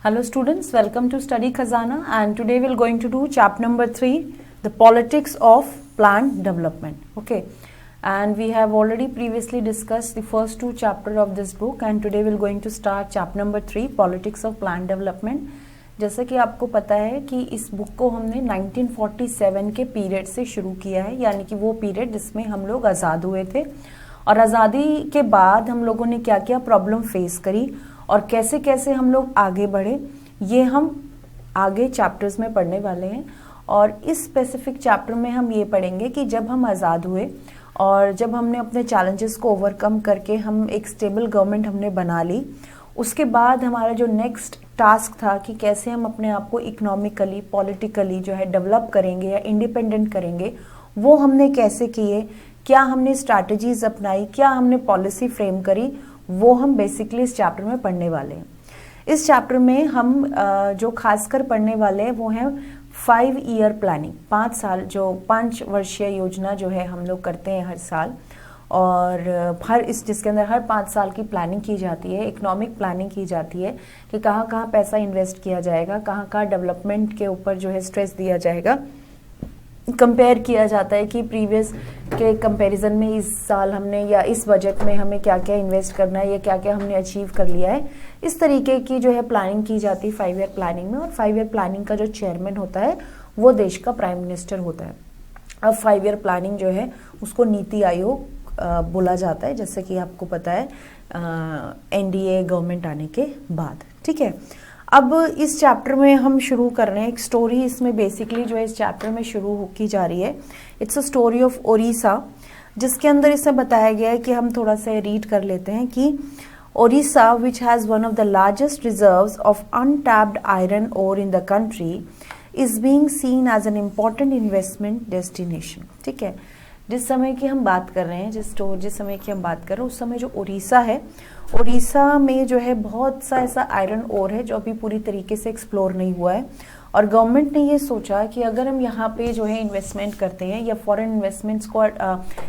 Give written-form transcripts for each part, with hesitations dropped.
Hello students, welcome to Study Khazana, and today we're going to do chapter number 3, the politics of plant development. Okay, and we have already previously discussed the first two chapters of this book, and today we're going to start chapter number 3, politics of plant development. जैसे कि आपको पता है कि इस book को हमने 1947 के पीरियड से शुरू किया है, यानी कि वो पीरियड जिसमें हम लोग आज़ाद हुए थे, और आज़ादी के बाद हम लोगों ने क्या क्या प्रॉब्लम फेस करी और कैसे कैसे हम लोग आगे बढ़े, ये हम आगे चैप्टर्स में पढ़ने वाले हैं। और इस स्पेसिफिक चैप्टर में हम ये पढ़ेंगे कि जब हम आज़ाद हुए और जब हमने अपने चैलेंजेस को ओवरकम करके हम एक स्टेबल गवर्नमेंट हमने बना ली, उसके बाद हमारा जो नेक्स्ट टास्क था कि कैसे हम अपने आप को इकोनॉमिकली पॉलिटिकली जो है डेवलप करेंगे या इंडिपेंडेंट करेंगे, वो हमने कैसे किए, क्या हमने स्ट्रैटेजीज अपनाई, क्या हमने पॉलिसी फ्रेम करी, वो हम बेसिकली इस चैप्टर में पढ़ने वाले हैं। इस चैप्टर में हम जो खासकर पढ़ने वाले हैं वो है 5 ईयर प्लानिंग, 5 साल, जो 5 वर्षीय योजना जो है हम लोग करते हैं हर साल, और जिसके अंदर हर 5 साल की प्लानिंग की जाती है, इकोनॉमिक प्लानिंग की जाती है कि कहाँ कहाँ पैसा इन्वेस्ट किया जाएगा, कहाँ कहाँ डेवलपमेंट के ऊपर जो है स्ट्रेस दिया जाएगा। कंपेयर किया जाता है कि प्रीवियस के कंपैरिजन में इस साल हमने या इस बजट में हमें क्या क्या इन्वेस्ट करना है या क्या क्या हमने अचीव कर लिया है। इस तरीके की जो है प्लानिंग की जाती है 5 ईयर प्लानिंग में, और 5 ईयर प्लानिंग का जो चेयरमैन होता है वो देश का प्राइम मिनिस्टर होता है। अब 5 ईयर प्लानिंग जो है उसको नीति आयोग बोला जाता है, जैसे कि आपको पता है एनडीए गवर्नमेंट आने के बाद। ठीक है, अब इस चैप्टर में हम शुरू कर रहे हैं एक स्टोरी। इसमें बेसिकली जो है इस चैप्टर में शुरू की जा रही है, it's a story of Odisha, जिसके अंदर इसमें बताया गया है कि हम थोड़ा सा रीड कर लेते हैं कि Odisha which has one of the largest reserves of untapped iron ore in the country is being seen as an important investment destination. ठीक है, जिस समय की हम बात कर रहे हैं, जिस समय की हम बात कर रहे हैं, उस समय जो उड़ीसा है, उड़ीसा में जो है बहुत सा ऐसा आयरन ओर है जो अभी पूरी तरीके से एक्सप्लोर नहीं हुआ है, और गवर्नमेंट ने ये सोचा कि अगर हम यहाँ पे जो है इन्वेस्टमेंट करते हैं या फॉरेन इन्वेस्टमेंट्स को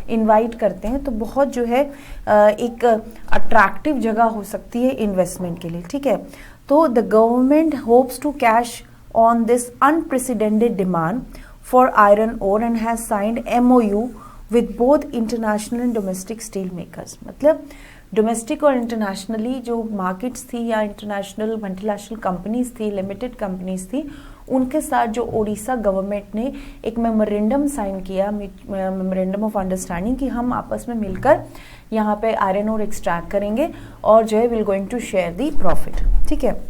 इनवाइट करते हैं तो बहुत जो है एक अट्रैक्टिव जगह हो सकती है इन्वेस्टमेंट के लिए। ठीक है, तो the government hopes to cash on this unprecedented demand for iron ore and has signed MOU with both international and domestic steel makers. मतलब डोमेस्टिक और इंटरनेशनली जो मार्केट्स थी या इंटरनेशनल मल्टीनेशनल कंपनीज थी, लिमिटेड कंपनीज थी, उनके साथ जो ओडिशा गवर्नमेंट ने एक मेमोरेंडम साइन किया, मेमोरेंडम ऑफ अंडरस्टैंडिंग, कि हम आपस में मिलकर यहाँ पे आयरन ओर एक्सट्रैक्ट करेंगे और जो है will going to share the profit. ठीक है,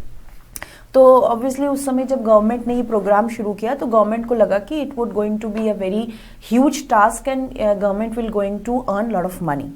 तो ऑब्वियसली उस समय जब गवर्नमेंट ने ये प्रोग्राम शुरू किया तो गवर्नमेंट को लगा कि it would going to be a very huge task and government will going to earn lot of money.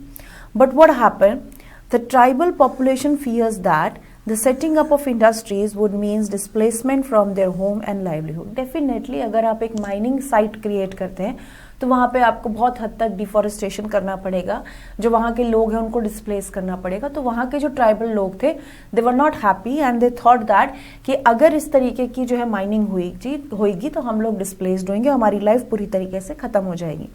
But what happened? The tribal population fears that the setting up of industries would means displacement from their home and livelihood. Definitely अगर आप एक mining site create करते हैं तो वहाँ पे आपको बहुत हद तक डिफॉरेस्टेशन करना पड़ेगा, जो वहाँ के लोग हैं उनको डिस्प्लेस करना पड़ेगा। तो वहाँ के जो ट्राइबल लोग थे they were not happy and they thought that कि अगर इस तरीके की जो है माइनिंग होगी तो हम लोग डिस्प्लेस्ड होंगे, हमारी लाइफ पूरी तरीके से ख़त्म हो जाएगी।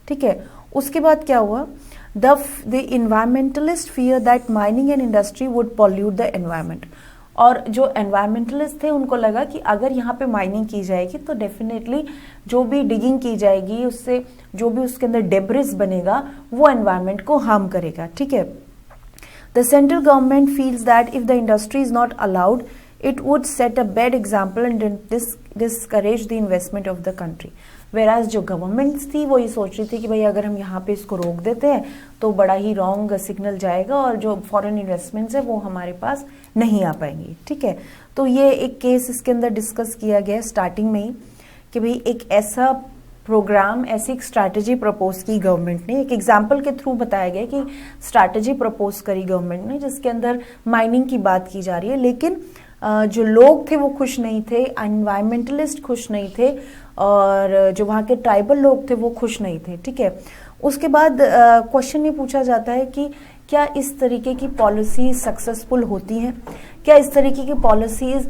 ठीक है, उसके बाद क्या हुआ? The environmentalists fear that mining and industry would pollute the environment. और जो एनवायरमेंटलिस्ट थे उनको लगा कि अगर यहाँ पे माइनिंग की जाएगी तो डेफिनेटली जो भी डिगिंग की जाएगी उससे जो भी उसके अंदर डेब्रिस बनेगा वो एनवायरमेंट को हार्म करेगा। ठीक है, the central government feels that if the industry is not allowed it would set a bad example and discourage the investment of the country. Whereas जो गवर्नमेंट्स थी वो ये सोच रही थी कि भाई अगर हम यहाँ पे इसको रोक देते हैं तो बड़ा ही रॉन्ग सिग्नल जाएगा और जो फॉरेन इन्वेस्टमेंट्स है वो हमारे पास नहीं आ पाएंगी। ठीक है, तो ये एक केस इसके अंदर डिस्कस किया गया स्टार्टिंग में ही कि भाई एक ऐसा प्रोग्राम, ऐसी एक स्ट्रैटेजी प्रपोज की गवर्नमेंट ने, एक एग्जाम्पल के थ्रू बताया गया कि स्ट्रैटेजी प्रपोज करी गवर्नमेंट ने जिसके अंदर माइनिंग की बात की जा रही है, लेकिन जो लोग थे वो खुश नहीं थे, एनवायरमेंटलिस्ट खुश नहीं थे, और जो वहाँ के ट्राइबल लोग थे वो खुश नहीं थे। ठीक है, उसके बाद क्वेश्चन ये पूछा जाता है कि क्या इस तरीके की पॉलिसी सक्सेसफुल होती हैं, क्या इस तरीके की पॉलिसीज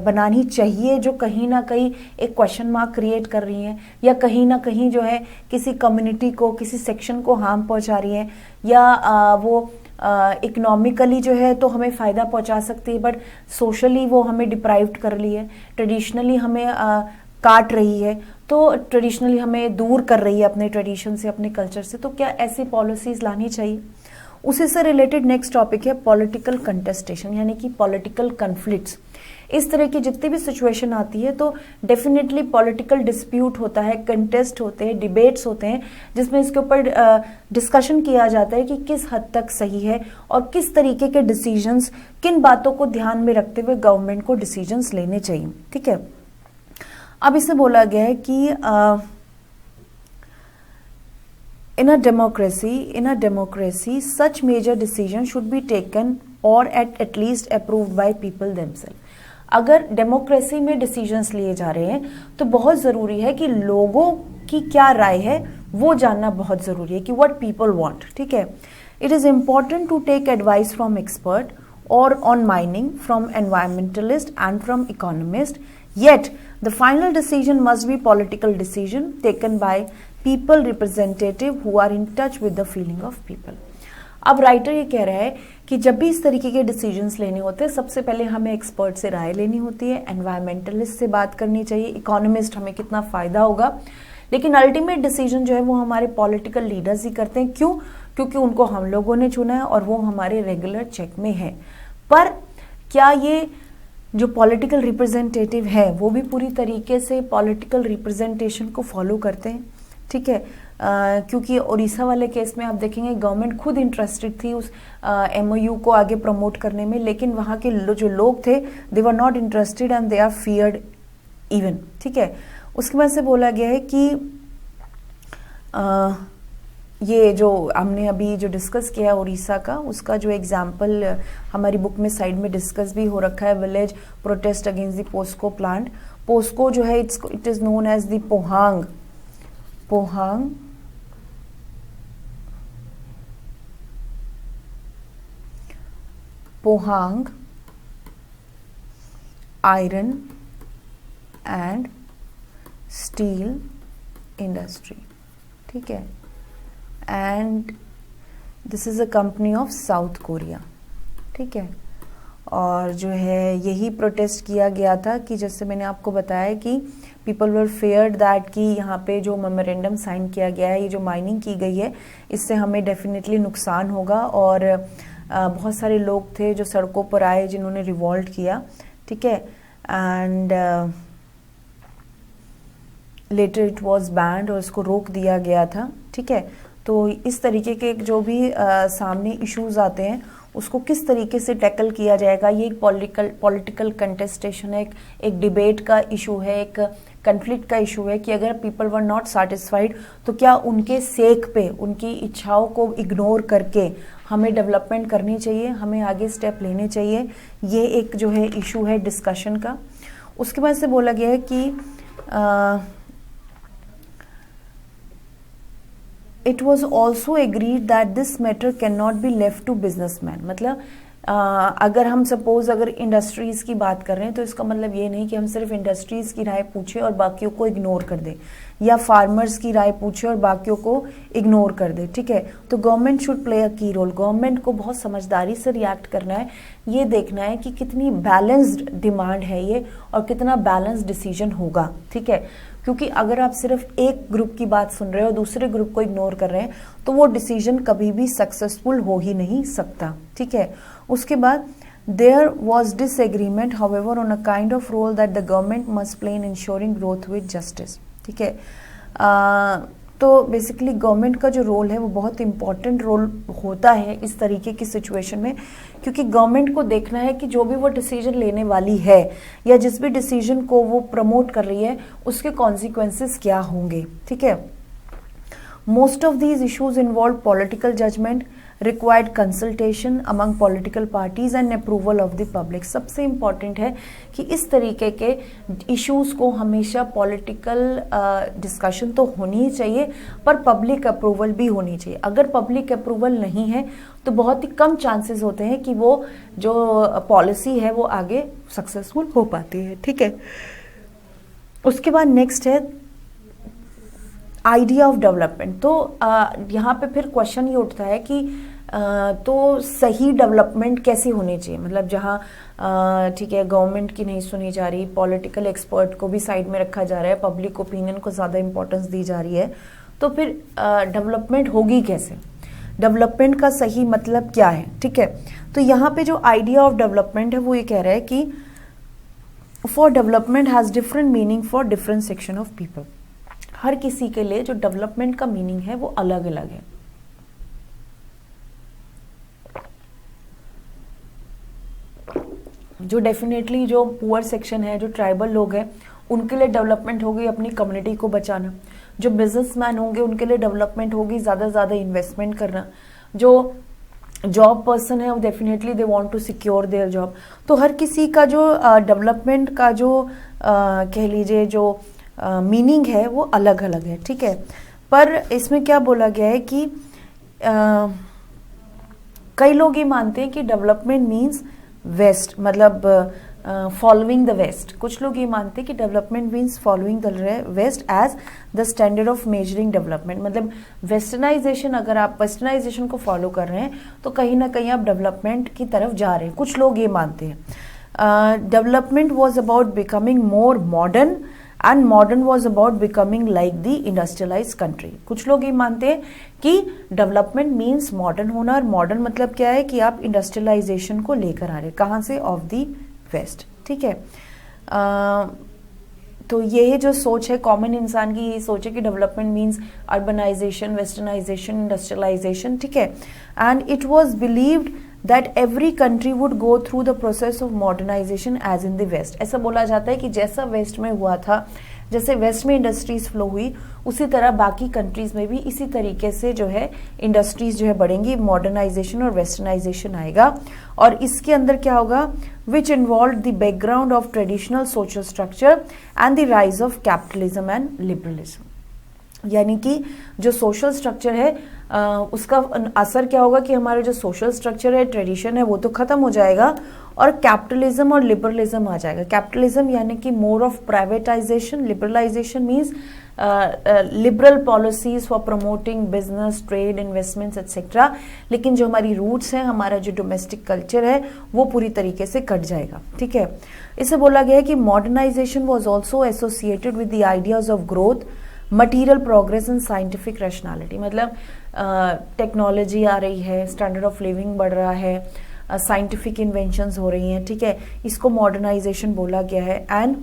बनानी चाहिए जो कहीं ना कहीं एक क्वेश्चन मार्क क्रिएट कर रही हैं, या कहीं ना कहीं जो है किसी कम्युनिटी को, किसी सेक्शन को हार्म पहुंचा रही हैं, या वो इकोनॉमिकली जो है तो हमें फ़ायदा पहुंचा सकती है, बट सोशली वो हमें डिप्राइव्ड कर रही है, ट्रेडिशनली हमें काट रही है, तो ट्रेडिशनली हमें दूर कर रही है अपने ट्रेडिशन से, अपने कल्चर से। तो क्या ऐसी पॉलिसीज़ लानी चाहिए? उसी से रिलेटेड नेक्स्ट टॉपिक है पॉलिटिकल कंटेस्टेशन, यानी कि पॉलिटिकल कन्फ्लिक्ट्स। इस तरह की जितनी भी सिचुएशन आती है तो डेफिनेटली पॉलिटिकल डिस्प्यूट होता है, कंटेस्ट होते हैं, डिबेट्स होते हैं, जिसमें इसके ऊपर डिस्कशन किया जाता है कि किस हद तक सही है और किस तरीके के डिसीजंस, किन बातों को ध्यान में रखते हुए गवर्नमेंट को डिसीजंस लेने चाहिए। ठीक है, अब इसे बोला गया है कि in a democracy such major decisions should be taken or at least approved by people themselves। अगर डेमोक्रेसी में डिसीजंस लिए जा रहे हैं तो बहुत ज़रूरी है कि लोगों की क्या राय है वो जानना बहुत ज़रूरी है कि व्हाट पीपल वांट। ठीक है, it is important to take advice from expert और on mining from environmentalist and from economist, yet the final decision must be political decision taken by people representative who are in touch with the feeling of people। अब writer ये कह रहा है कि जब भी इस तरीके के डिसीजंस लेने होते हैं सबसे पहले हमें एक्सपर्ट से राय लेनी होती है, एनवायरमेंटलिस्ट से बात करनी चाहिए, इकोनॉमिस्ट हमें कितना फायदा होगा, लेकिन अल्टीमेट डिसीजन जो है वो हमारे पॉलिटिकल लीडर्स ही करते हैं। क्यों? क्योंकि उनको हम लोगों ने चुना है और वो हमारे रेगुलर चेक में है। पर क्या ये जो पॉलिटिकल रिप्रेजेंटेटिव है वो भी पूरी तरीके से पॉलिटिकल रिप्रेजेंटेशन को फॉलो करते हैं? ठीक है, क्योंकि उड़ीसा वाले केस में आप देखेंगे गवर्नमेंट खुद इंटरेस्टेड थी उस MOU को आगे प्रमोट करने में, लेकिन वहाँ के जो लोग थे they were not interested and they are feared even. ठीक है, उसके बाद से बोला गया है कि ये जो हमने अभी जो डिस्कस किया उड़ीसा का, उसका जो एग्जाम्पल हमारी बुक में साइड में डिस्कस भी हो रखा है, village protest against the POSCO plant. POSCO जो है it is known as the Pohang iron and steel industry. ठीक है, and this is a company of South Korea. ठीक है, और जो है यही प्रोटेस्ट किया गया था कि जैसे मैंने आपको बताया कि पीपल वर फेयर्ड दैट कि यहाँ पे जो मेमोरेंडम साइन किया गया है, ये जो माइनिंग की गई है इससे हमें डेफिनेटली नुकसान होगा, और बहुत सारे लोग थे जो सड़कों पर आए जिन्होंने रिवॉल्ट किया। ठीक है, and later it was band और इसको रोक दिया गया था। ठीक है, तो इस तरीके के जो भी सामने इश्यूज आते हैं उसको किस तरीके से टैकल किया जाएगा, ये एक पॉलिटिकल कंटेस्टेशन है, एक डिबेट का इशू है, एक कन्फ्लिक्ट का इशू है कि अगर पीपल वर नॉट सेटिस्फाइड तो क्या उनके सेक पे, उनकी इच्छाओं को इग्नोर करके हमें डेवलपमेंट करनी चाहिए, हमें आगे स्टेप लेने चाहिए। ये एक जो है इशू है डिस्कशन का। उसके बाद से बोला गया है कि it was also agreed that this matter can not be left to businessman. मतलब अगर हम सपोज अगर इंडस्ट्रीज की बात कर रहे हैं तो इसका मतलब ये नहीं कि हम सिर्फ इंडस्ट्रीज की राय पूछें और बाकियों को इग्नोर कर दें, या फार्मर्स की राय पूछें और बाकियों को इग्नोर कर दें। ठीक है, तो गवर्नमेंट शुड प्ले अ की रोल। गवर्नमेंट को बहुत समझदारी से रिएक्ट करना है, ये देखना है कि कितनी बैलेंस्ड डिमांड है ये और कितना बैलेंस्ड डिसीजन होगा। ठीक है, क्योंकि अगर आप सिर्फ एक ग्रुप की बात सुन रहे हो और दूसरे ग्रुप को इग्नोर कर रहे हैं तो वो डिसीजन कभी भी सक्सेसफुल हो ही नहीं सकता। ठीक है, उसके बाद there was disagreement however on a kind of role that the government must play in ensuring growth with justice. ठीक है, तो बेसिकली गवर्नमेंट का जो रोल है वो बहुत इंपॉर्टेंट रोल होता है इस तरीके की सिचुएशन में, क्योंकि गवर्नमेंट को देखना है कि जो भी वो डिसीजन लेने वाली है या जिस भी डिसीजन को वो प्रमोट कर रही है उसके कॉन्सिक्वेंसेस क्या होंगे। ठीक है, most of these issues involve political judgement, required consultation among political parties and approval of the public. सबसे इम्पॉर्टेंट है कि इस तरीके के इश्यूज को हमेशा पॉलिटिकल डिस्कशन तो होनी ही चाहिए पर पब्लिक अप्रूवल भी होनी चाहिए। अगर पब्लिक अप्रूवल नहीं है तो बहुत ही कम चांसेस होते हैं कि वो जो पॉलिसी है वो आगे सक्सेसफुल हो पाती है। ठीक है, उसके बाद नेक्स्ट है आइडिया ऑफ डेवलपमेंट। तो यहाँ पे फिर क्वेश्चन ये उठता है कि तो सही डेवलपमेंट कैसी होनी चाहिए, मतलब जहाँ ठीक है गवर्नमेंट की नहीं सुनी जा रही, पॉलिटिकल एक्सपर्ट को भी साइड में रखा जा रहा है, पब्लिक ओपिनियन को ज़्यादा इंपॉर्टेंस दी जा रही है, तो फिर डेवलपमेंट होगी कैसे, डेवलपमेंट का सही मतलब क्या है। ठीक है, तो यहाँ पे जो आइडिया ऑफ डेवलपमेंट है वो ये कह रहा है कि for development has different meaning for different section of people. हर किसी के लिए जो डेवलपमेंट का मीनिंग है वो अलग अलग है। जो डेफिनेटली जो पुअर सेक्शन है, जो ट्राइबल लोग हैं, उनके लिए डेवलपमेंट होगी अपनी कम्युनिटी को बचाना। जो बिजनेसमैन होंगे उनके लिए डेवलपमेंट होगी ज़्यादा से ज़्यादा इन्वेस्टमेंट करना। जो जॉब पर्सन है वो definitely they want to secure their job. तो हर किसी का जो डेवलपमेंट का जो कह लीजिए जो मीनिंग है वो अलग अलग है। ठीक है, पर इसमें क्या बोला गया है कि कई लोग ये मानते हैं कि डेवलपमेंट मीन्स वेस्ट, मतलब फॉलोइंग द वेस्ट। कुछ लोग ये मानते हैं कि development means following the west as the standard of measuring development. मतलब वेस्टर्नाइजेशन, अगर आप वेस्टर्नाइजेशन को फॉलो कर रहे हैं तो कहीं ना कहीं आप डेवलपमेंट की तरफ जा रहे हैं। कुछ लोग ये मानते हैं development was about becoming more modern and modern was about becoming like the industrialise country. कुछ लोग ये मानते हैं कि डेवलपमेंट मीन्स मॉडर्न होना, और मॉडर्न मतलब क्या है कि आप इंडस्ट्रियलाइजेशन को लेकर आ रहे हैं, कहाँ से, ऑफ द वेस्ट। ठीक है, तो ये जो सोच है कॉमन इंसान की, ये सोच है कि development means urbanisation, westernisation, industrialisation. ठीक है, and it was believed that every country would go through the process of modernization as in the west। ऐसा बोला जाता है कि जैसा वेस्ट में हुआ था, जैसे वेस्ट में इंडस्ट्रीज फ्लो हुई, उसी तरह बाकी कंट्रीज में भी इसी तरीके से जो है इंडस्ट्रीज जो है बढ़ेंगी, मॉडर्नाइजेशन और वेस्टर्नाइजेशन आएगा। और इसके अंदर क्या होगा, which involve the background of traditional social structure and the rise of capitalism and liberalism. यानी कि जो सोशल स्ट्रक्चर है उसका असर क्या होगा कि हमारे जो सोशल स्ट्रक्चर है, ट्रेडिशन है, वो तो खत्म हो जाएगा और कैपिटलिज्म और लिबरलिज्म आ जाएगा। कैपिटलिज्म यानी कि more of privatisation, liberalisation means liberal policies for promoting business, trade, investments etcetera. लेकिन जो हमारी रूट्स हैं, हमारा जो डोमेस्टिक कल्चर है, वो पूरी तरीके से कट जाएगा। ठीक है, इसे बोला गया है कि modernisation was also associated with the ideas of growth, material progress and scientific rationality. मतलब टेक्नोलॉजी आ रही है, स्टैंडर्ड ऑफ लिविंग बढ़ रहा है, साइंटिफिक इन्वेंशंस हो रही हैं। ठीक है, इसको मॉडर्नाइजेशन बोला गया है। And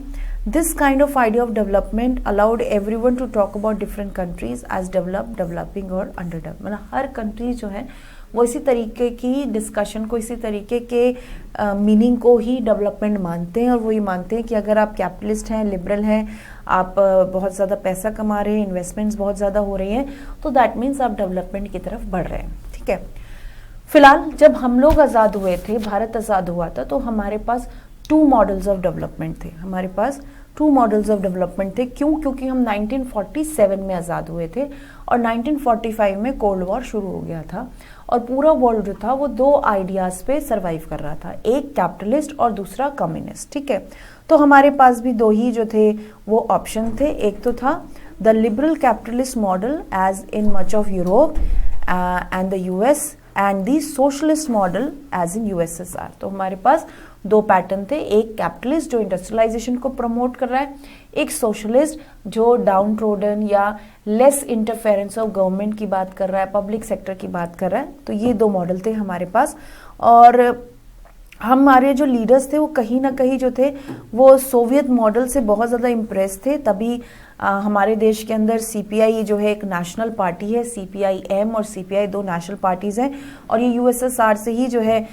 this kind of idea of development allowed everyone to talk about different countries as develop, developing और अंडर डेवलप। मतलब हर कंट्री जो है वो इसी तरीके की डिस्कशन को, इसी तरीके के मीनिंग को ही डेवलपमेंट मानते हैं। और वो ये मानते हैं कि अगर आप कैपिटलिस्ट हैं, लिबरल हैं, आप बहुत ज़्यादा पैसा कमा रहे हैं, इन्वेस्टमेंट्स बहुत ज़्यादा हो रही हैं, तो दैट मीन्स आप डेवलपमेंट की तरफ बढ़ रहे हैं। ठीक है, फिलहाल जब हम लोग आज़ाद हुए थे, भारत आज़ाद हुआ था, तो हमारे पास 2 मॉडल्स ऑफ डेवलपमेंट थे। हमारे पास 2 मॉडल्स ऑफ डेवलपमेंट थे। क्यों? क्योंकि हम 1947 में आज़ाद हुए थे और 1945 में कोल्ड वॉर शुरू हो गया था और पूरा वर्ल्ड जो था वो 2 आइडियाज़ पे सरवाइव कर रहा था, एक कैपिटलिस्ट और दूसरा कम्युनिस्ट। ठीक है, तो हमारे पास भी 2 ही जो थे वो ऑप्शन थे। एक तो था the liberal capitalist model as in much of Europe and the US and the socialist model as in USSR. तो हमारे पास 2 पैटर्न थे, एक कैपिटलिस्ट जो इंडस्ट्रियलाइजेशन को प्रमोट कर रहा है, एक सोशलिस्ट जो डाउन ट्रोडन या लेस इंटरफेरेंस ऑफ गवर्नमेंट की बात कर रहा है, पब्लिक सेक्टर की बात कर रहा है। तो ये 2 मॉडल थे हमारे पास। और हमारे जो लीडर्स थे वो कहीं ना कहीं जो थे वो सोवियत मॉडल से बहुत ज़्यादा इम्प्रेस थे। तभी हमारे देश के अंदर सीपीआई जो है एक नेशनल पार्टी है, सीपीआई-एम और सीपीआई 2 नेशनल पार्टीज हैं। और ये यूएसएसआर से ही जो है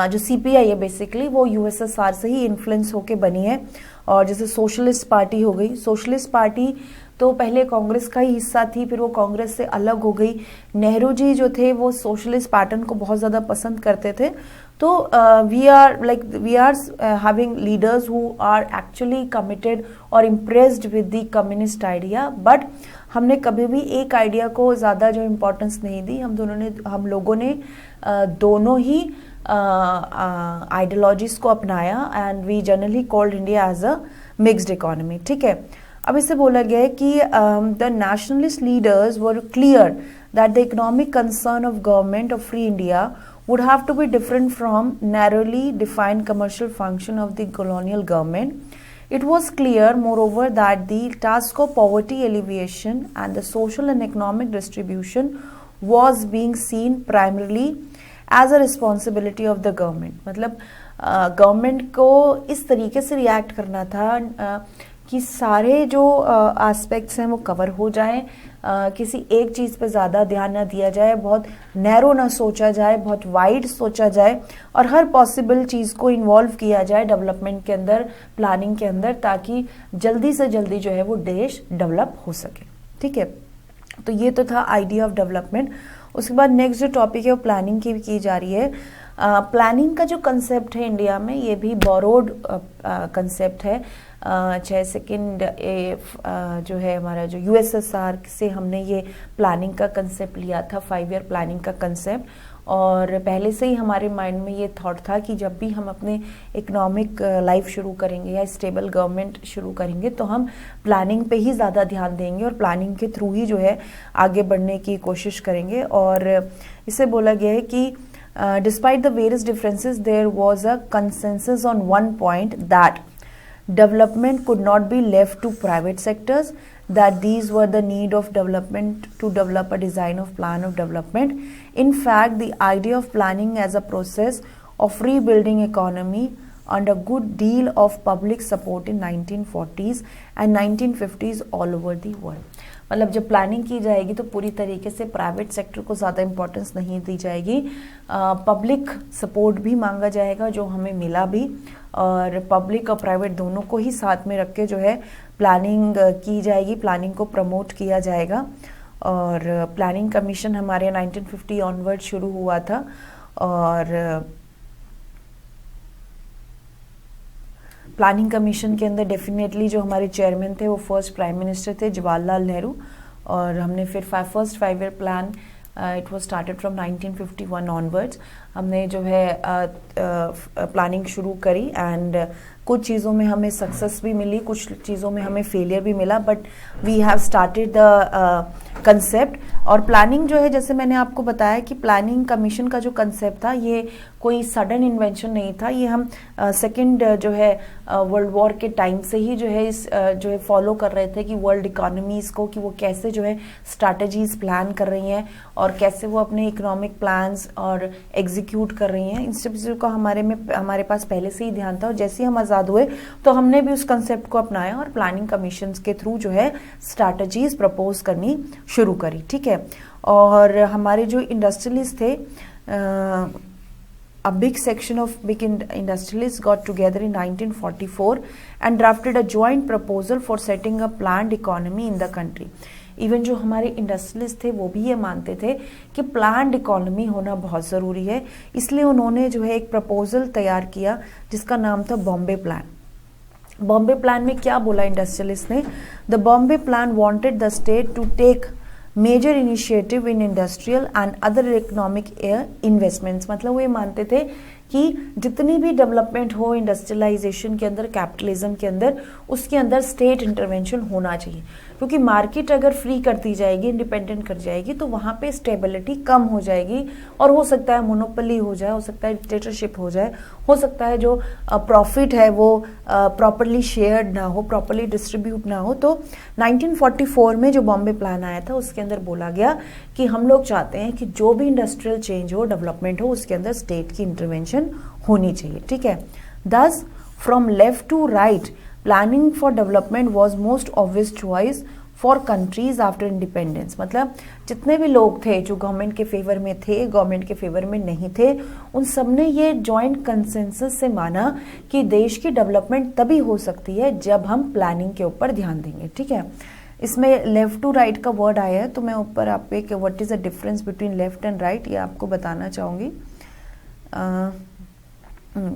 जो सीपीआई है बेसिकली वो यूएसएसआर से ही इन्फ्लुएंस होके बनी है। और जैसे सोशलिस्ट पार्टी हो गई, सोशलिस्ट पार्टी तो पहले कांग्रेस का ही हिस्सा थी, फिर वो कांग्रेस से अलग हो गई। नेहरू जी जो थे वो सोशलिस्ट पैटर्न को बहुत ज़्यादा पसंद करते थे। तो we are having leaders who are actually committed और impressed with the communist idea. But हमने कभी भी एक आइडिया को ज़्यादा जो इम्पोर्टेंस नहीं दी। हम लोगों ने दोनों ही आइडियोलॉजीज को अपनाया and we generally called India as a mixed economy. ठीक है, अब इसे बोला गया है कि the nationalist leaders were clear that the economic concern of government of free India would have to be different from narrowly defined commercial function of the colonial government. It was clear, moreover, that the task of poverty alleviation and the social and economic distribution was being seen primarily as a responsibility of the government. मतलब government को इस तरीके से react करना था कि सारे जो एस्पेक्ट्स हैं वो कवर हो जाएं, किसी एक चीज़ पे ज़्यादा ध्यान ना दिया जाए, बहुत नैरो ना सोचा जाए, बहुत वाइड सोचा जाए और हर पॉसिबल चीज़ को इन्वॉल्व किया जाए डेवलपमेंट के अंदर, प्लानिंग के अंदर, ताकि जल्दी से जल्दी जो है वो देश डेवलप हो सके। ठीक है, तो ये तो था आइडिया ऑफ डेवलपमेंट। उसके बाद नेक्स्ट जो टॉपिक है वो प्लानिंग की जा रही है। प्लानिंग का जो कंसेप्ट है इंडिया में, ये भी बोरोड कंसेप्ट है। चाहे सेकेंड जो है हमारा जो यूएसएसआर से हमने ये प्लानिंग का कंसेप्ट लिया था, 5 ईयर प्लानिंग का कंसेप्ट, और पहले से ही हमारे माइंड में ये थॉट था कि जब भी हम अपने इकोनॉमिक लाइफ शुरू करेंगे या स्टेबल गवर्नमेंट शुरू करेंगे तो हम प्लानिंग पे ही ज़्यादा ध्यान देंगे और प्लानिंग के थ्रू ही जो है आगे बढ़ने की कोशिश करेंगे। और इसे बोला गया है कि despite the various differences there was a consensus on one point that development could not be left to private sectors, that these were the need of development to develop a design of plan of development. In fact, the idea of planning as a process of rebuilding economy earned a good deal of public support in 1940s and 1950s all over the world. मतलब जब planning की जाएगी तो पूरी तरीके से private sector को ज़्यादा इंपॉर्टेंस नहीं दी जाएगी, पब्लिक सपोर्ट भी मांगा जाएगा जो हमें मिला भी, और पब्लिक और प्राइवेट दोनों को ही साथ में रख के जो है प्लानिंग की जाएगी, प्लानिंग को प्रमोट किया जाएगा। और प्लानिंग कमीशन हमारे 1950 ऑनवर्ड शुरू हुआ था, और प्लानिंग कमीशन के अंदर डेफिनेटली जो हमारे चेयरमैन थे वो फर्स्ट प्राइम मिनिस्टर थे जवाहरलाल नेहरू, और हमने फिर first 5 year plan it was started from 1951 onwards हमने जो है प्लानिंग शुरू करी, एंड कुछ चीज़ों में हमें सक्सेस भी मिली, कुछ चीज़ों में हमें फेलियर भी मिला, but we have started the concept. और प्लानिंग जो है, जैसे मैंने आपको बताया कि प्लानिंग कमीशन का जो कंसेप्ट था ये कोई सडन इन्वेंशन नहीं था, ये हम सेकेंड जो है वर्ल्ड वॉर के टाइम से ही जो है इस जो है फॉलो कर रहे थे कि वर्ल्ड इकोनॉमीज को कि वो कैसे जो है स्ट्रैटेजीज प्लान कर रही हैं और कैसे वो अपने इकोनॉमिक प्लान्स और एग्जीक्यूट कर रही हैं। इन सब चीज़ों का हमारे पास पहले से ही ध्यान था, और जैसे ही हम आज़ाद हुए तो हमने भी उस कंसेप्ट को अपनाया और प्लानिंग कमीशन के थ्रू जो है स्ट्रैटेजीज प्रपोज करनी शुरू करी। ठीक है, और हमारे जो इंडस्ट्रियलिस्ट थे, a big section of big industrialists got together in 1944 and drafted a joint proposal for setting up planned economy in the country. Even जो हमारे इंडस्ट्रियलिस्ट थे वो भी ये मानते थे कि प्लान्ड इकोनॉमी होना बहुत ज़रूरी है, इसलिए उन्होंने जो है एक प्रपोजल तैयार किया जिसका नाम था बॉम्बे प्लान। बॉम्बे प्लान में क्या बोला इंडस्ट्रियलिस्ट ने? The Bombay plan wanted the state to take major initiative in industrial and other economic investments. मतलब वो ये मानते थे कि जितनी भी डेवलपमेंट हो इंडस्ट्रियलाइजेशन के अंदर, कैपिटलिज्म के अंदर, उसके अंदर स्टेट इंटरवेंशन होना चाहिए, क्योंकि मार्केट अगर फ्री करती जाएगी, इंडिपेंडेंट कर जाएगी, तो वहाँ पे स्टेबिलिटी कम हो जाएगी और हो सकता है मोनोपोली हो जाए, हो सकता है डिक्टेटरशिप हो जाए, हो सकता है जो प्रॉफिट है वो प्रॉपरली शेयर्ड ना हो, प्रॉपरली डिस्ट्रीब्यूट ना हो। तो 1944 में जो बॉम्बे प्लान आया था उसके अंदर बोला गया कि हम लोग चाहते हैं कि जो भी इंडस्ट्रियल चेंज हो, डेवलपमेंट हो, उसके अंदर स्टेट की इंटरवेंशन होनी चाहिए। ठीक है, thus from left to right planning for development was most obvious choice for countries after independence. मतलब जितने भी लोग थे जो गवर्नमेंट के फेवर में थे, गवर्नमेंट के फेवर में नहीं थे, उन सब ने ये जॉइंट कंसेंसस से माना कि देश की डेवलपमेंट तभी हो सकती है जब हम प्लानिंग के ऊपर ध्यान देंगे। ठीक है, इसमें लेफ्ट टू राइट का वर्ड आया है, तो मैं ऊपर आप पे what is the difference between left and right ये आपको बताना चाहूँगी।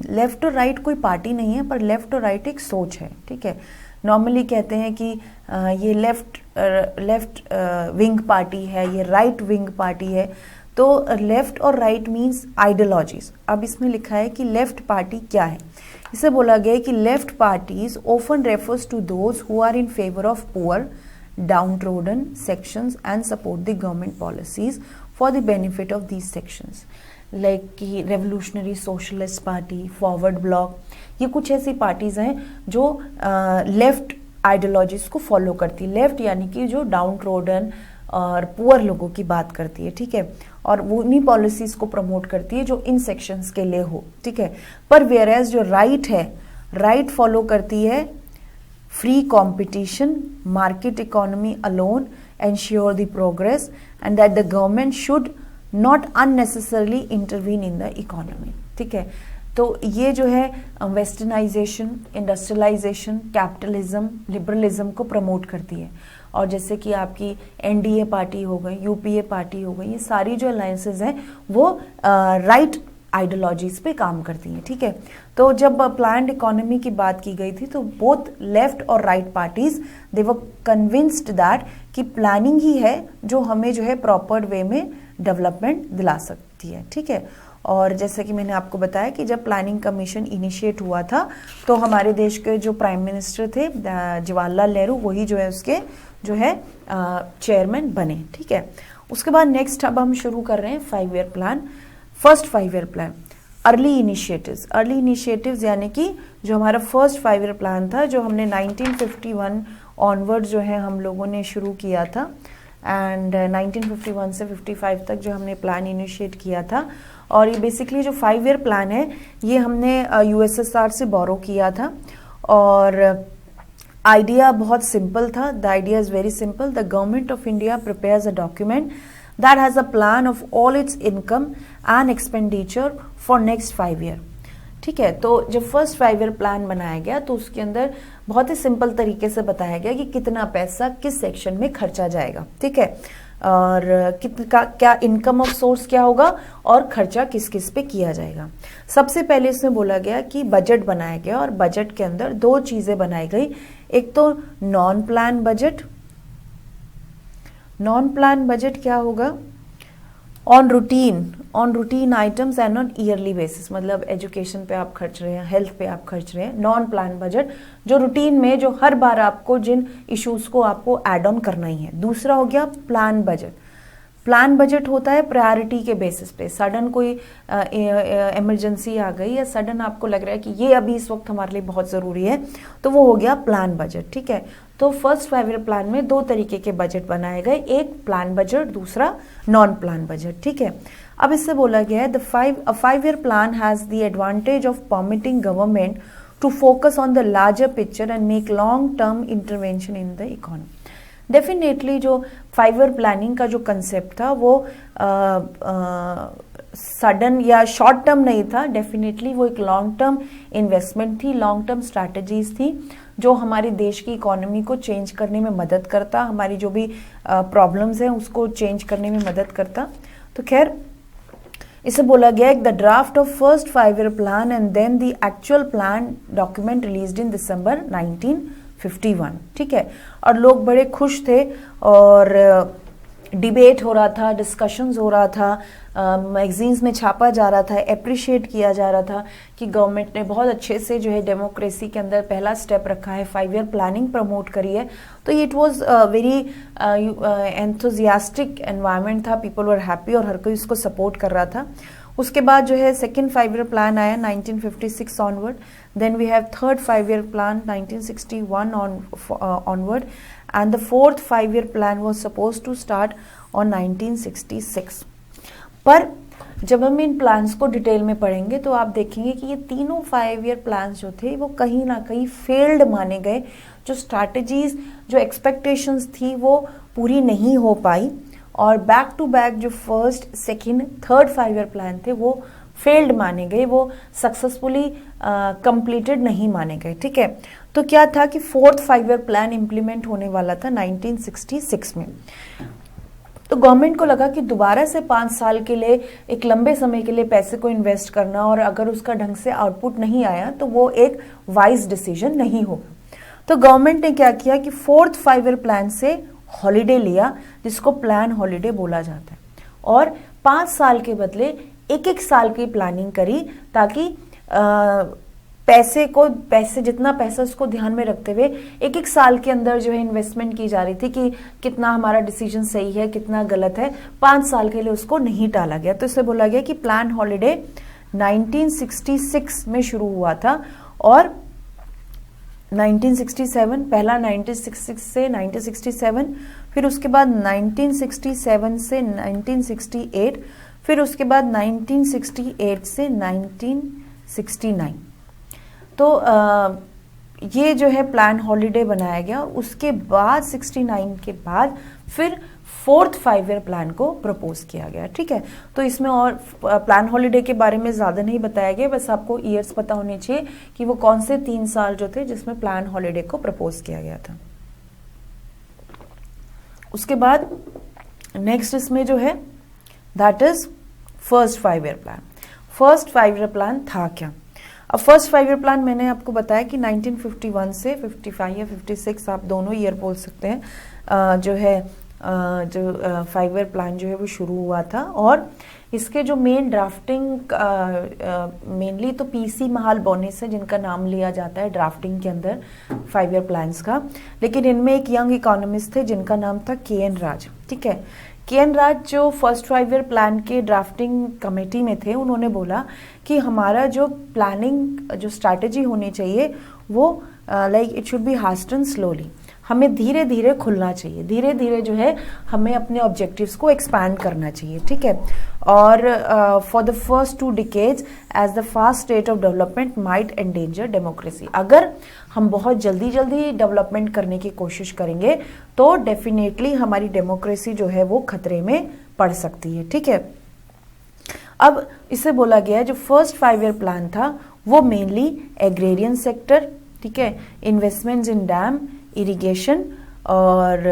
लेफ्ट और राइट कोई पार्टी नहीं है, पर लेफ्ट और राइट एक सोच है। ठीक है, नॉर्मली कहते हैं कि ये लेफ्ट विंग पार्टी है, ये राइट विंग पार्टी है, तो लेफ्ट और राइट मीन्स आइडियोलॉजीज। अब इसमें लिखा है कि लेफ्ट पार्टी क्या है। इसे बोला गया है कि left parties often refers to those who are in favour of poor downtrodden sections and support the government policies for the benefit of these sections, like कि revolutionary socialist party, forward block, ये कुछ ऐसी parties हैं जो left ideologies को follow करती है। Left यानी कि जो डाउनट्रोडन और पुअर लोगों की बात करती है, ठीक है, और वो उन्हीं पॉलिसीज को प्रमोट करती है जो इन सेक्शंस के लिए हो, ठीक है। पर वेयरएज जो राइट है, राइट फॉलो करती है free competition, market economy alone ensure the progress and that the government should not unnecessarily intervene in the economy, ठीक है। तो ये जो है वेस्टर्नाइजेशन, इंडस्ट्रियलाइजेशन, कैपिटलिज्म, लिबरलिज्म को प्रमोट करती है। और जैसे कि आपकी एनडीए पार्टी हो गई, यूपीए पार्टी हो गई, ये सारी जो अलायंसेज हैं वो राइट आइडियोलॉजीज पे काम करती हैं, ठीक है। तो जब प्लान्ड इकोनॉमी की बात की गई थी तो बोथ लेफ्ट और right parties they were convinced that कि प्लानिंग ही है जो हमें जो है प्रॉपर वे में डेवलपमेंट दिला सकती है, ठीक है। और जैसे कि मैंने आपको बताया कि जब प्लानिंग कमीशन इनिशिएट हुआ था तो हमारे देश के जो प्राइम मिनिस्टर थे जवाहरलाल नेहरू, वही जो है उसके जो है चेयरमैन बने, ठीक है। उसके बाद नेक्स्ट अब हम शुरू कर रहे हैं 5 year plan. First 5 year plan, early initiatives. Early initiatives यानी कि जो हमारा फर्स्ट 5 ईयर प्लान था जो हमने 1951 ऑनवर्ड जो है हम लोगों ने शुरू किया था, एंड 1951 से 55 तक जो हमने प्लान इनिशिएट किया था। और ये बेसिकली जो 5 ईयर प्लान है ये हमने यूएसएसआर से बोरो किया था। और आइडिया बहुत सिंपल था। The idea is very simple. The government of India prepares a document that has a plan of all its income and expenditure for next 5 year, ठीक है। तो जब फर्स्ट 5 ईयर प्लान बनाया गया तो उसके अंदर बहुत ही सिंपल तरीके से बताया गया कि कितना पैसा किस सेक्शन में खर्चा जाएगा, ठीक है, और कितना क्या इनकम ऑफ सोर्स क्या होगा और खर्चा किस किस पे किया जाएगा। सबसे पहले इसमें बोला गया कि बजट बनाया गया और बजट के अंदर 2 चीजें बनाई गई। एक तो non plan budget. Non plan budget क्या होगा? On routine items and on yearly basis, मतलब एजुकेशन पे आप खर्च रहे हैं, हेल्थ पे आप खर्च रहे हैं। नॉन प्लान बजट जो रूटीन में जो हर बार आपको जिन इश्यूज को आपको एड ऑन करना ही है। दूसरा हो गया प्लान बजट। प्लान बजट होता है प्रायोरिटी के बेसिस पे। सडन कोई इमरजेंसी आ गई या सडन आपको लग रहा है कि ये अभी इस वक्त हमारे लिए बहुत ज़रूरी है, तो वो हो गया प्लान बजट, ठीक है। तो फर्स्ट 5 ईयर प्लान में 2 तरीके के बजट बनाए गए, एक प्लान बजट, दूसरा नॉन प्लान बजट, ठीक है। अब इससे बोला गया है a 5 year plan has the advantage of permitting government to focus on the larger picture and make long term intervention in the economy. Definitely जो 5 ईयर प्लानिंग का जो कंसेप्ट था वो सडन या शॉर्ट टर्म नहीं था। डेफिनेटली वो एक लॉन्ग टर्म इन्वेस्टमेंट थी, लॉन्ग टर्म स्ट्रैटेजीज थी जो हमारे देश की इकोनॉमी को चेंज करने में मदद करता, हमारी जो भी प्रॉब्लम्स हैं उसको चेंज करने में मदद करता। तो खैर इसे बोला गया the draft of first 5 year plan and then the actual plan document released in December 1951, ठीक है। और लोग बड़े खुश थे और डिबेट हो रहा था, डिस्कशंस हो रहा था, मैगजीन्स में छापा जा रहा था, अप्रिशिएट किया जा रहा था कि गवर्नमेंट ने बहुत अच्छे से जो है डेमोक्रेसी के अंदर पहला स्टेप रखा है, 5 ईयर प्लानिंग प्रमोट करी है। तो it was very enthusiastic environment था, पीपल वर हैप्पी और हर कोई इसको सपोर्ट कर रहा था। उसके बाद जो है सेकेंड 5 ईयर प्लान आया 1956 onward, then we have third 5 year plan 1961 onward and the fourth 5 year plan was supposed to start on 1966। पर जब हम इन प्लान्स को डिटेल में पढ़ेंगे तो आप देखेंगे कि ये तीनों 5 ईयर प्लान्स जो थे वो कहीं ना कहीं फेल्ड माने गए। जो स्ट्रैटेजीज, जो एक्सपेक्टेशंस थी वो पूरी नहीं हो पाई और बैक टू बैक जो first, second, third 5 year plan थे वो फेल्ड माने गए, वो सक्सेसफुली कंप्लीटेड नहीं माने गए, ठीक है। तो क्या था कि फोर्थ 5 ईयर प्लान इंप्लीमेंट होने वाला था 1966 में। तो गवर्नमेंट को लगा कि दोबारा से 5 साल के लिए, एक लंबे समय के लिए पैसे को इन्वेस्ट करना और अगर उसका ढंग से आउटपुट नहीं आया तो वो एक वाइज डिसीजन नहीं होगा। तो गवर्नमेंट ने क्या किया कि फोर्थ 5 ईयर प्लान से हॉलीडे लिया, जिसको प्लान हॉलीडे बोला जाता है, और 5 साल के बदले 1-1 साल की प्लानिंग करी, ताकि पैसे जितना पैसा उसको ध्यान में रखते हुए 1-1 साल के अंदर जो है इन्वेस्टमेंट की जा रही थी कि कितना हमारा डिसीजन सही है, कितना गलत है। 5 साल के लिए उसको नहीं टाला गया। तो इसे बोला गया कि प्लान हॉलिडे 1966 में शुरू हुआ था और 1967, पहला 1966 से 1967, फिर उसके बाद 1967 से 1968, फिर उसके बाद 1968 से 1969। तो ये जो है प्लान हॉलिडे बनाया गया। उसके बाद 69 के बाद फिर 4th 5 ईयर प्लान को प्रपोज किया गया। ठीक है, तो इसमें और प्लान हॉलिडे के बारे में ज्यादा नहीं बताया गया, बस आपको ईयर्स पता होने चाहिए कि वो कौन से 3 साल जो थे जिसमें प्लान हॉलिडे को प्रपोज किया गया था। उसके बाद नेक्स्ट इसमें जो है that is first 5 year plan. First 5 year plan था क्या? अब फर्स्ट 5 ईयर प्लान मैंने आपको बताया कि 1951 से 55 या 56, आप दोनों ईयर बोल सकते हैं, जो है जो 5 ईयर प्लान जो है वो शुरू हुआ था। और इसके जो मेन ड्राफ्टिंग मेनली तो पीसी महाल बोनिस है जिनका नाम लिया जाता है ड्राफ्टिंग के अंदर 5 ईयर प्लान्स का, लेकिन इनमें एक यंग इकोनॉमिस्ट थे जिनका नाम था के.एन. राज। ठीक है, के.एन. राज जो फर्स्ट 5 ईयर प्लान के ड्राफ्टिंग कमेटी में थे, उन्होंने बोला कि हमारा जो प्लानिंग जो स्ट्रैटेजी होनी चाहिए वो like it should be hasten slowly, हमें धीरे धीरे खुलना चाहिए, धीरे धीरे जो है हमें अपने ऑब्जेक्टिव्स को एक्सपैंड करना चाहिए। ठीक है, और for the first 2 decades as the fast rate of development might endanger democracy. अगर हम बहुत जल्दी जल्दी डेवलपमेंट करने की कोशिश करेंगे तो डेफिनेटली हमारी डेमोक्रेसी जो है वो खतरे में पड़ सकती है। ठीक है, अब इसे बोला गया है जो फर्स्ट 5 ईयर प्लान था वो मेनली एग्रेरियन सेक्टर, ठीक है, इन्वेस्टमेंट्स इन डैम, इरिगेशन और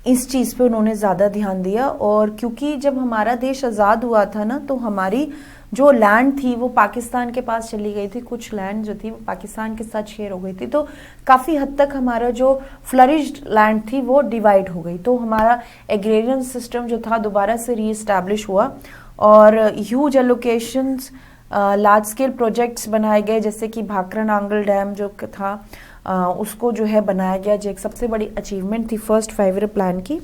इस चीज़ पे उन्होंने ज़्यादा ध्यान दिया। और क्योंकि जब हमारा देश आज़ाद हुआ था ना, तो हमारी जो लैंड थी वो पाकिस्तान के पास चली गई थी, कुछ लैंड जो थी वो पाकिस्तान के साथ शेयर हो गई थी, तो काफ़ी हद तक हमारा जो फ्लरिश्ड लैंड थी वो डिवाइड हो गई। तो हमारा एग्रेरियन सिस्टम जो था दोबारा से रीएस्टैब्लिश हुआ और huge allocations, large scale projects बनाए गए, जैसे कि भाखरा नांगल डैम जो था उसको जो है बनाया गया, जो एक सबसे बड़ी अचीवमेंट थी फर्स्ट 5 ईयर प्लान की।